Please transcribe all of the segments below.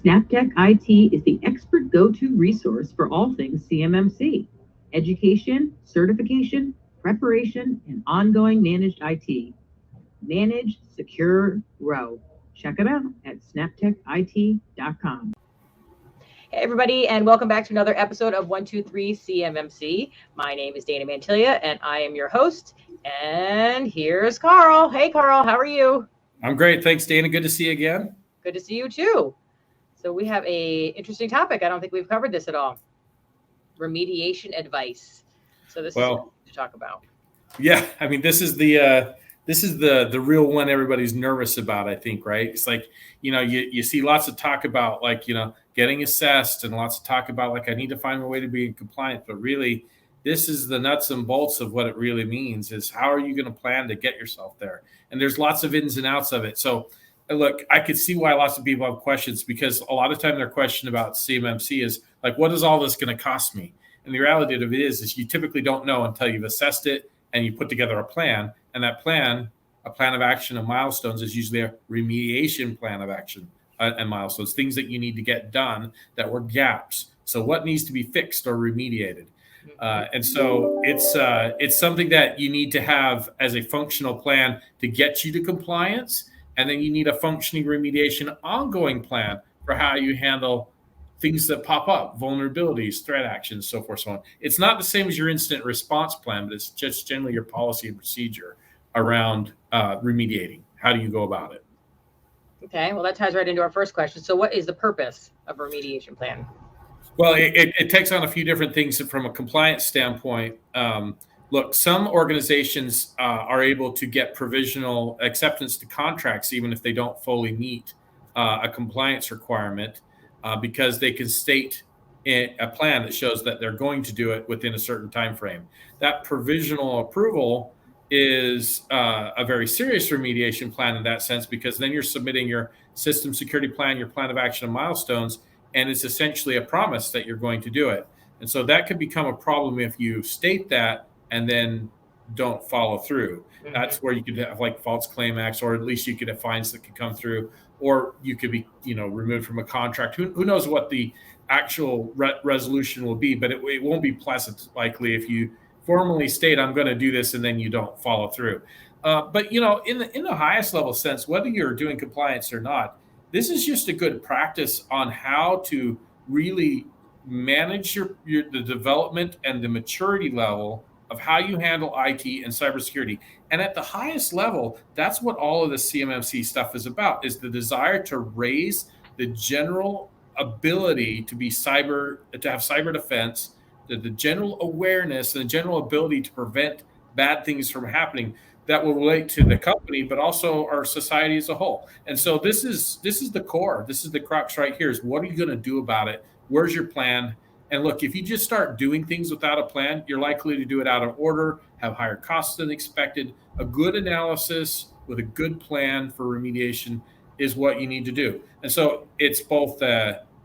SnapTech IT is the expert go-to resource for all things CMMC, education, certification, preparation, and ongoing managed IT. Manage, secure, grow. Check it out at snaptechit.com. Hey everybody, and welcome back to another episode of 123 CMMC. My name is Dana Mantilia, and I am your host. And here's Carl. Hey Carl, how are you? I'm great. Thanks, Dana. Good to see you again. Good to see you too. So we have a interesting topic. I don't think we've covered this at all. Remediation advice. So this is what to talk about. Yeah, I mean, this is the real one everybody's nervous about, I think, right? It's like, you see lots of talk about like, getting assessed and lots of talk about like, I need to find a way to be in compliance. But really, this is the nuts and bolts of what it really means is how are you going to plan to get yourself there? And there's lots of ins and outs of it. So look, I could see why lots of people have questions because a lot of time their question about CMMC is like, what is all this going to cost me? And the reality of it is you typically don't know until you've assessed it and you put together a plan. And that plan, a plan of action and milestones is usually a remediation plan of action and milestones, things that you need to get done that were gaps. So what needs to be fixed or remediated? And so it's something that you need to have as a functional plan to get you to compliance. And then you need a functioning remediation ongoing plan for how you handle things that pop up, vulnerabilities, threat actions, so forth, so on. It's not the same as your incident response plan, but it's just generally your policy and procedure around remediating. How do you go about it? Okay, well, that ties right into our first question. So what is the purpose of a remediation plan? Well, it takes on a few different things from a compliance standpoint. Look, some organizations are able to get provisional acceptance to contracts, even if they don't fully meet a compliance requirement, because they can state a plan that shows that they're going to do it within a certain time frame. That provisional approval is a very serious remediation plan in that sense, because then you're submitting your system security plan, your plan of action and milestones, and it's essentially a promise that you're going to do it. And so that could become a problem if you state that and then don't follow through. Mm-hmm. That's where you could have like false claim acts, or at least you could have fines that could come through, or you could be, removed from a contract. Who knows what the actual resolution will be, but it won't be pleasant likely if you formally state, I'm going to do this, and then you don't follow through. But, in the highest level sense, whether you're doing compliance or not, this is just a good practice on how to really manage the development and the maturity level of how you handle IT and cybersecurity. And at the highest level, that's what all of the CMMC stuff is about, is the desire to raise the general ability to have cyber defense, the general awareness and the general ability to prevent bad things from happening that will relate to the company, but also our society as a whole. And so this is the core. This is the crux right here is what are you going to do about it? Where's your plan? And look, if you just start doing things without a plan, you're likely to do it out of order, have higher costs than expected. A good analysis with a good plan for remediation is what you need to do. And so it's both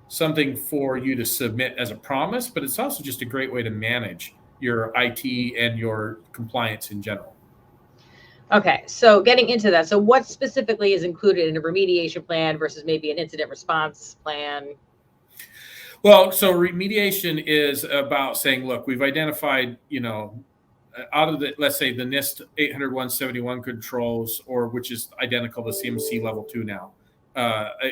something for you to submit as a promise, but it's also just a great way to manage your IT and your compliance in general. Okay, so getting into that, so what specifically is included in a remediation plan versus maybe an incident response plan? Well, so remediation is about saying, look, we've identified, out of the, let's say the NIST 800-171 controls, or which is identical to CMMC level 2 now,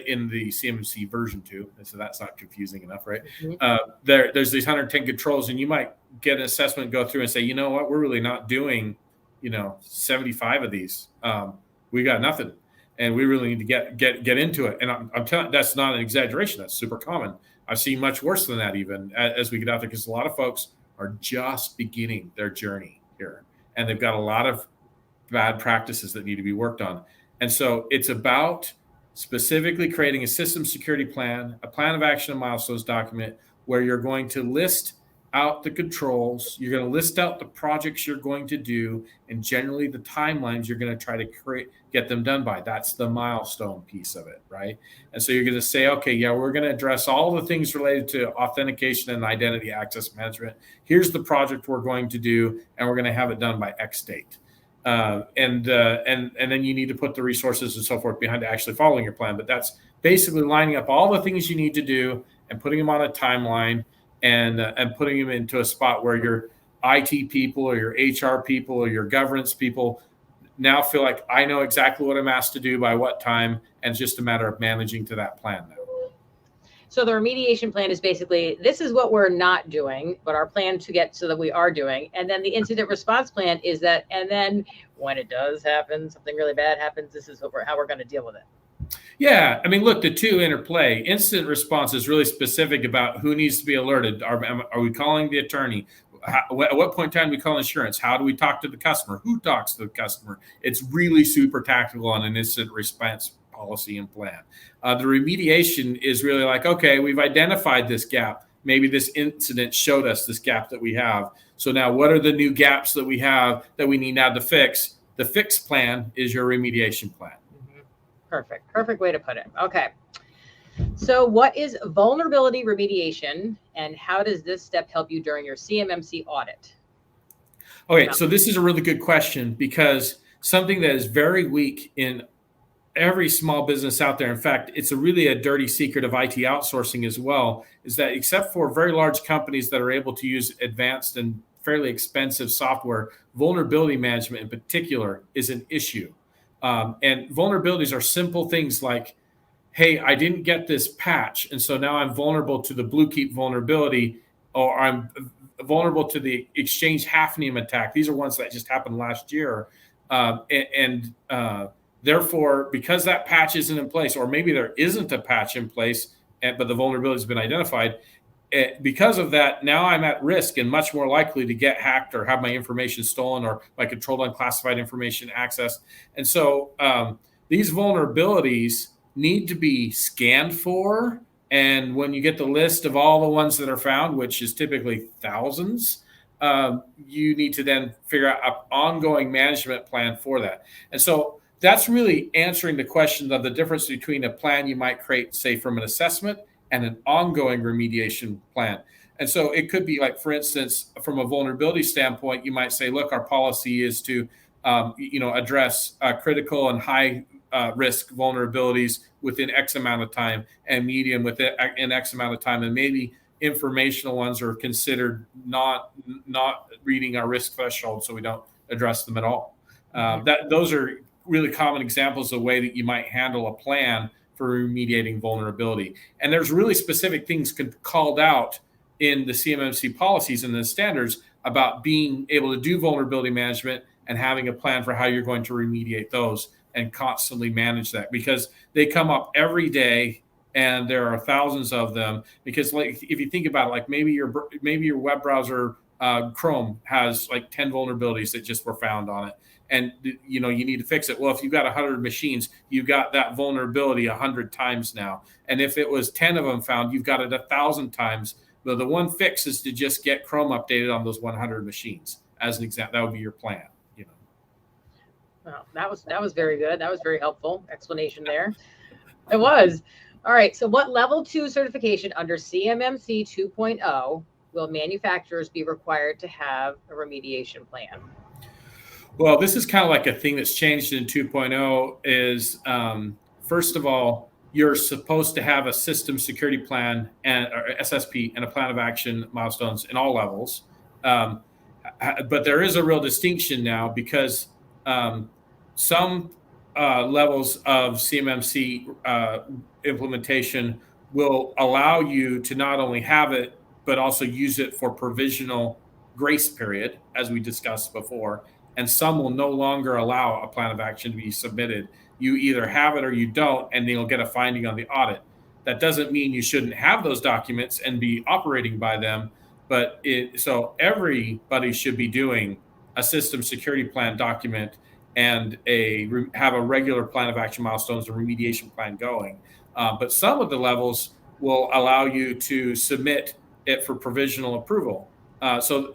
in the CMMC version 2. So that's not confusing enough, right? Mm-hmm. There's these 110 controls, and you might get an assessment, go through and say, you know what, we're really not doing 75 of these. We got nothing, and we really need to get into it. And I'm telling you, that's not an exaggeration. That's super common. I've seen much worse than that even as we get out there, because a lot of folks are just beginning their journey here, and they've got a lot of bad practices that need to be worked on. And so it's about specifically creating a system security plan, a plan of action and milestones document where you're going to list out the controls, you're going to list out the projects you're going to do, and generally the timelines you're going to try to get them done by. That's the milestone piece of it, right? And so you're going to say, okay, yeah, we're going to address all the things related to authentication and identity access management. Here's the project we're going to do, and we're going to have it done by X date. and then you need to put the resources and so forth behind actually following your plan. But that's basically lining up all the things you need to do and putting them on a timeline and putting them into a spot where your IT people or your HR people or your governance people now feel like I know exactly what I'm asked to do by what time, and it's just a matter of managing to that plan now. So the remediation plan is basically, this is what we're not doing, but our plan to get so that we are doing. And then the incident response plan is that, and then when it does happen, something really bad happens, this is how we're going to deal with it. Yeah, I mean, look, the two interplay. Incident response is really specific about who needs to be alerted. Are we calling the attorney? At what point in time do we call insurance? How do we talk to the customer? Who talks to the customer? It's really super tactical on an incident response policy and plan. The remediation is really like, okay, we've identified this gap. Maybe this incident showed us this gap that we have. So now what are the new gaps that we have that we need now to fix? The fix plan is your remediation plan. Perfect way to put it. Okay. So what is vulnerability remediation, and how does this step help you during your CMMC audit? Okay, so this is a really good question, because something that is very weak in every small business out there, in fact, it's really a dirty secret of IT outsourcing as well, is that except for very large companies that are able to use advanced and fairly expensive software, vulnerability management in particular is an issue. And vulnerabilities are simple things like, hey, I didn't get this patch, and so now I'm vulnerable to the Bluekeep vulnerability, or I'm vulnerable to the Exchange Hafnium attack. These are ones that just happened last year. Therefore, because that patch isn't in place, or maybe there isn't a patch in place, but the vulnerability has been identified, because of that, now I'm at risk and much more likely to get hacked or have my information stolen or my controlled unclassified information accessed. And so these vulnerabilities need to be scanned for. And when you get the list of all the ones that are found, which is typically thousands, you need to then figure out an ongoing management plan for that. And so that's really answering the question of the difference between a plan you might create, say, from an assessment and an ongoing remediation plan. And so it could be like, for instance, from a vulnerability standpoint, you might say, look, our policy is to address critical and high risk vulnerabilities within X amount of time, and medium within X amount of time, and maybe informational ones are considered not reading our risk threshold, so we don't address them at all. Those are really common examples of the way that you might handle a plan for remediating vulnerability. And there's really specific things called out in the CMMC policies and the standards about being able to do vulnerability management and having a plan for how you're going to remediate those and constantly manage that, because they come up every day and there are thousands of them. Because like, if you think about it, like maybe your web browser, Chrome, has like 10 vulnerabilities that just were found on it. And you need to fix it. Well, if you've got 100 machines, you've got that vulnerability 100 times now. And if it was 10 of them found, you've got it 1,000 times. But the one fix is to just get Chrome updated on those 100 machines. As an example, that would be your plan. Well, that was very good. That was very helpful explanation there. It was. All right. So what level 2 certification under CMMC 2.0 will manufacturers be required to have a remediation plan? Well, this is kind of like a thing that's changed in 2.0 is, first of all, you're supposed to have a system security plan or SSP and a plan of action milestones in all levels. But there is a real distinction now, because some levels of CMMC implementation will allow you to not only have it, but also use it for provisional grace period, as we discussed before. And some will no longer allow a plan of action to be submitted. You either have it or you don't, and you'll get a finding on the audit. That doesn't mean you shouldn't have those documents and be operating by them, but so everybody should be doing a system security plan document and have a regular plan of action milestones and remediation plan going. But some of the levels will allow you to submit it for provisional approval. So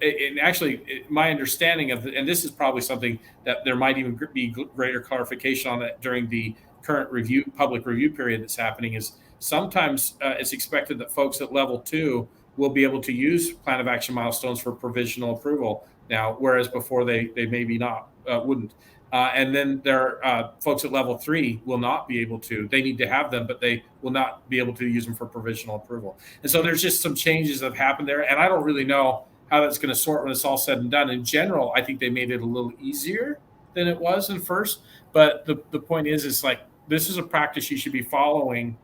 my understanding of and this is probably something that there might even be greater clarification on it during the current public review period that's happening, is sometimes it's expected that folks at level 2 will be able to use plan of action milestones for provisional approval now, whereas before they maybe not wouldn't. And then there are folks at level 3 will not be able to. They need to have them, but they will not be able to use them for provisional approval. And so there's just some changes that have happened there. And I don't really know how that's going to sort when it's all said and done. In general, I think they made it a little easier than it was in first. But the point is like, this is a practice you should be following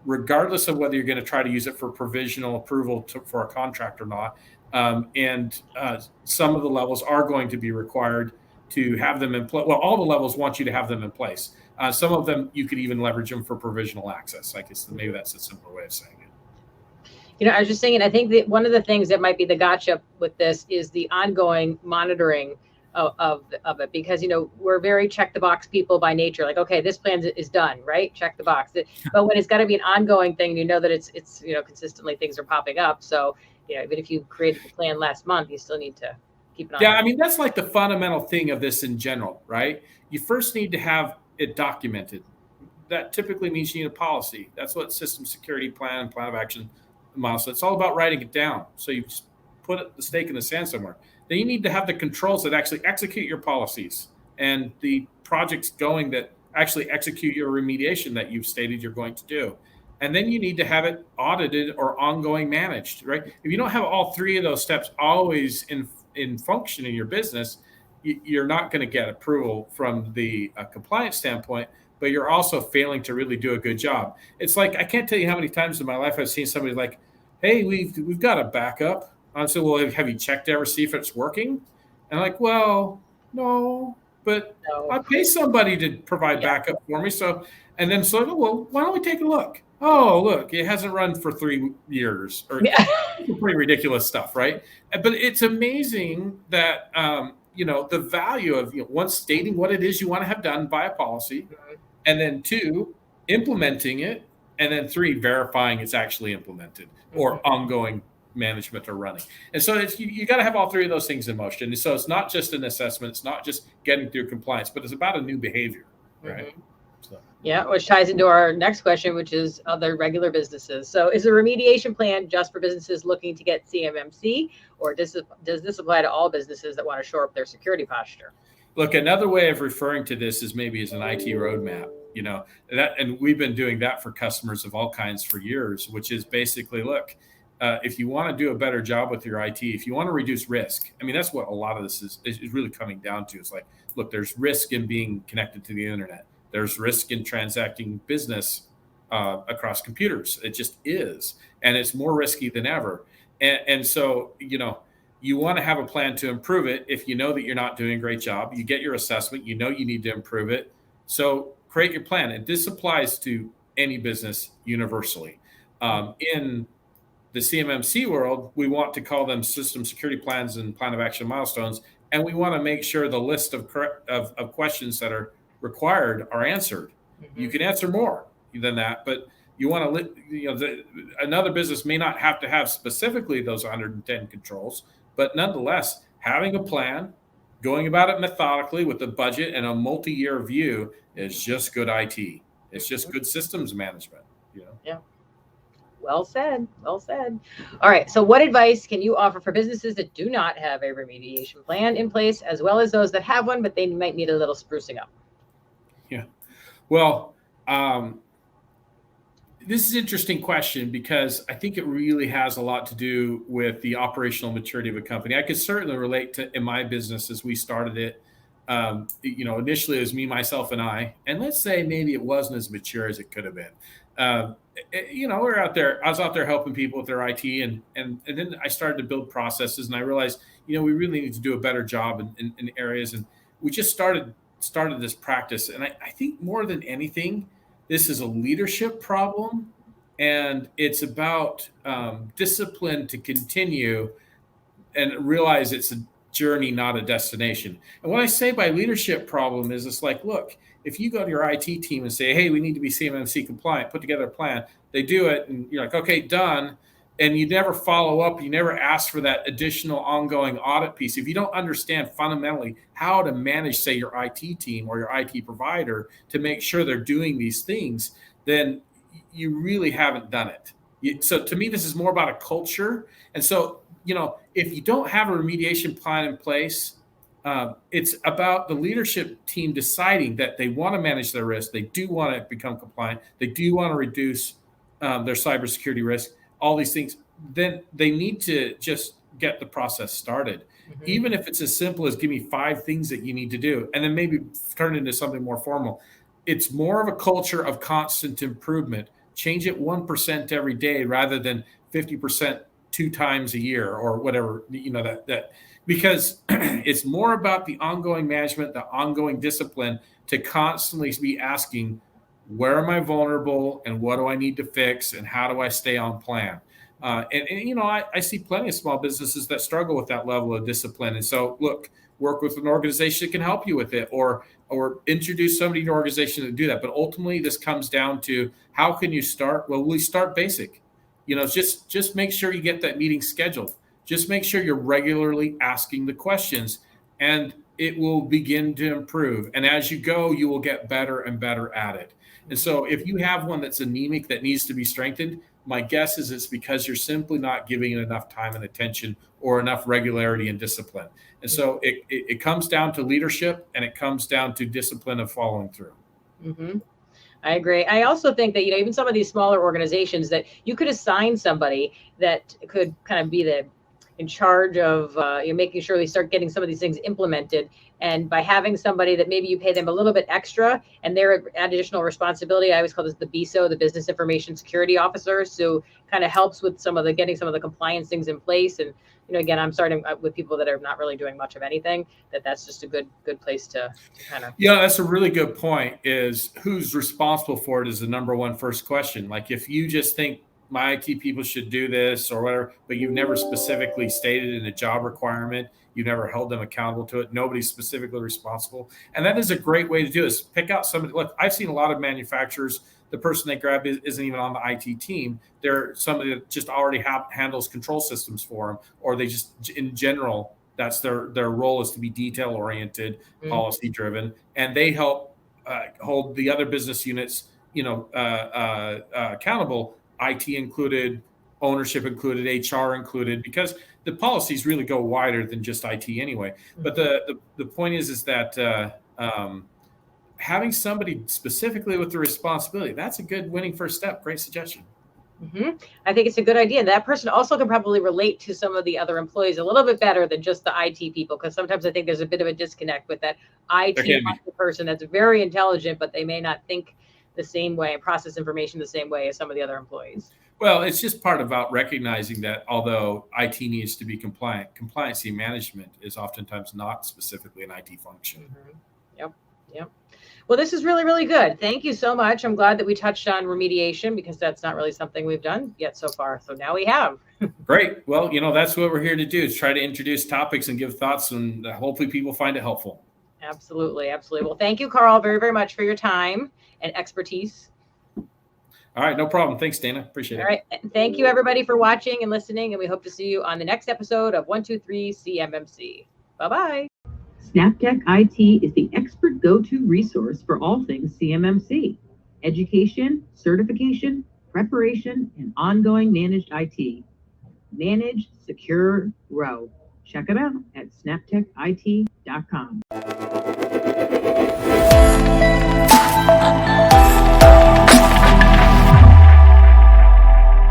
regardless of whether you're going to try to use it for provisional approval for a contract or not. Some of the levels are going to be required to have them in place. Well, all the levels want you to have them in place. Some of them, you could even leverage them for provisional access. I guess maybe that's a simpler way of saying it. I was just thinking, I think that one of the things that might be the gotcha with this is the ongoing monitoring of it, because we're very check the box people by nature. Like, okay, this plan is done, right? Check the box. But when it's got to be an ongoing thing, that it's consistently things are popping up. So even if you created the plan last month, you still need to keep an eye. Yeah, I mean that's like the fundamental thing of this in general, right? You first need to have it documented. That typically means you need a policy. That's what system security plan of action milestone. It's all about writing it down. So you just put the stake in the sand somewhere. Then you need to have the controls that actually execute your policies and the projects going that actually execute your remediation that you've stated you're going to do. And then you need to have it audited or ongoing managed, right? If you don't have all three of those steps always in function in your business, you're not going to get approval from the compliance standpoint, but you're also failing to really do a good job. It's like, I can't tell you how many times in my life I've seen somebody like, hey, we've got a backup. I said, well, have you checked to ever see if it's working? And I'm like, well, no, but I pay somebody to provide backup for me. So well, why don't we take a look? Oh, look, it hasn't run for 3 years or pretty ridiculous stuff, right? But it's amazing that, the value of, one, stating what it is you want to have done by a policy, and then 2, implementing it, and then 3, verifying it's actually implemented or ongoing management or running. And so you got to have all 3 of those things in motion. And so it's not just an assessment. It's not just getting through compliance, but it's about a new behavior, right? So. Yeah, which ties into our next question, which is other regular businesses. So is a remediation plan just for businesses looking to get CMMC, or does this apply to all businesses that want to shore up their security posture? Look, another way of referring to this is maybe as an IT roadmap, and we've been doing that for customers of all kinds for years, which is basically, look, if you want to do a better job with your IT, if you want to reduce risk, I mean, that's what a lot of this is really coming down to. It's like, look, there's risk in being connected to the internet. There's risk in transacting business across computers. It just is. And it's more risky than ever. And so, you want to have a plan to improve it. If you know that you're not doing a great job, you get your assessment, you need to improve it. So create your plan. And this applies to any business universally. In the CMMC world, we want to call them system security plans and plan of action milestones. And we want to make sure the list of questions that are required are answered. You can answer more than that, but you want to, another business may not have to have specifically those 110 controls, but nonetheless, having a plan, going about it methodically with a budget and a multi-year view is just good IT. It's just good systems management. Yeah. Well said. Well said. All right. So what advice can you offer for businesses that do not have a remediation plan in place, as well as those that have one, but they might need a little sprucing up? Yeah. Well, this is an interesting question because I think it really has a lot to do with the operational maturity of a company. I could certainly relate to in my business as we started it. Initially it was me, myself, and I. And let's say maybe it wasn't as mature as it could have been. We're out there. I was out there helping people with their IT, and then I started to build processes, and I realized, we really need to do a better job in areas, and we just started this practice. And I think more than anything, this is a leadership problem, and it's about discipline to continue and realize it's a journey, not a destination. And what I say by leadership problem is it's like, look, if you go to your IT team and say, hey, we need to be CMMC compliant, put together a plan, they do it, and you're like, okay, done. And you never follow up, you never ask for that additional ongoing audit piece. If you don't understand fundamentally how to manage, say, your IT team or your IT provider to make sure they're doing these things, then you really haven't done it. So to me, this is more about a culture. And so, if you don't have a remediation plan in place, it's about the leadership team deciding that they want to manage their risk. They do want to become compliant. They do want to reduce their cybersecurity risk, all these things. Then they need to just get the process started. Mhm. Even if it's as simple as give me 5 things that you need to do, and then maybe turn it into something more formal. It's more of a culture of constant improvement. Change it 1% every day rather than 50% 2 times a year or whatever, that because it's more about the ongoing management, the ongoing discipline to constantly be asking, where am I vulnerable and what do I need to fix and how do I stay on plan? I see plenty of small businesses that struggle with that level of discipline. And so, look, work with an organization that can help you with it, or introduce somebody to your organization to do that. But ultimately, this comes down to how can you start? Well, we start basic. Just make sure you get that meeting scheduled. Just make sure you're regularly asking the questions, and it will begin to improve. And as you go, you will get better and better at it. And so, if you have one that's anemic that needs to be strengthened, my guess is it's because you're simply not giving it enough time and attention or enough regularity and discipline. And so it comes down to leadership, and it comes down to discipline of following through. Mm-hmm. I agree. I also think that, even some of these smaller organizations, that you could assign somebody that could kind of be in charge of making sure they start getting some of these things implemented. And by having somebody that maybe you pay them a little bit extra and they're additional responsibility, I always call this the BISO, the Business Information Security Officer. So kind of helps with getting some of the compliance things in place. And, again, I'm starting with people that are not really doing much of anything, that's just a good place to kind of. Yeah, that's a really good point, is who's responsible for it is the number one first question. Like if you just think my IT people should do this or whatever, but you've never specifically stated in a job requirement, you've never held them accountable to it, nobody's specifically responsible. And that is a great way to do this. Pick out somebody. Look, I've seen a lot of manufacturers, the person they grab isn't even on the IT team. They're somebody that just already handles control systems for them, or they just, in general, that's their role is to be detail oriented, policy driven, and they help hold the other business units, accountable, IT included, ownership included, HR included, because the policies really go wider than just IT anyway. But the point is that having somebody specifically with the responsibility, that's a good winning first step. Great suggestion. Mm-hmm. I think it's a good idea. That person also can probably relate to some of the other employees a little bit better than just the IT people, because sometimes I think there's a bit of a disconnect with that IT person that's very intelligent, but they may not think the same way and process information the same way as some of the other employees. Well, it's just part about recognizing that although IT needs to be compliant, compliancy management is oftentimes not specifically an IT function. Mm-hmm. Yep. Well, this is really, really good. Thank you so much. I'm glad that we touched on remediation, because that's not really something we've done yet so far. So now we have. Great. Well, that's what we're here to do, is try to introduce topics and give thoughts, and hopefully people find it helpful. Absolutely. Well, thank you, Carl, very, very much for your time and expertise. All right. No problem. Thanks, Dana. Appreciate it. All right. Thank you, everybody, for watching and listening. And we hope to see you on the next episode of 123 CMMC. Bye-bye. SnapTech IT is the expert go-to resource for all things CMMC, education, certification, preparation, and ongoing managed IT. Manage, secure, grow. Check it out at snaptechit.com.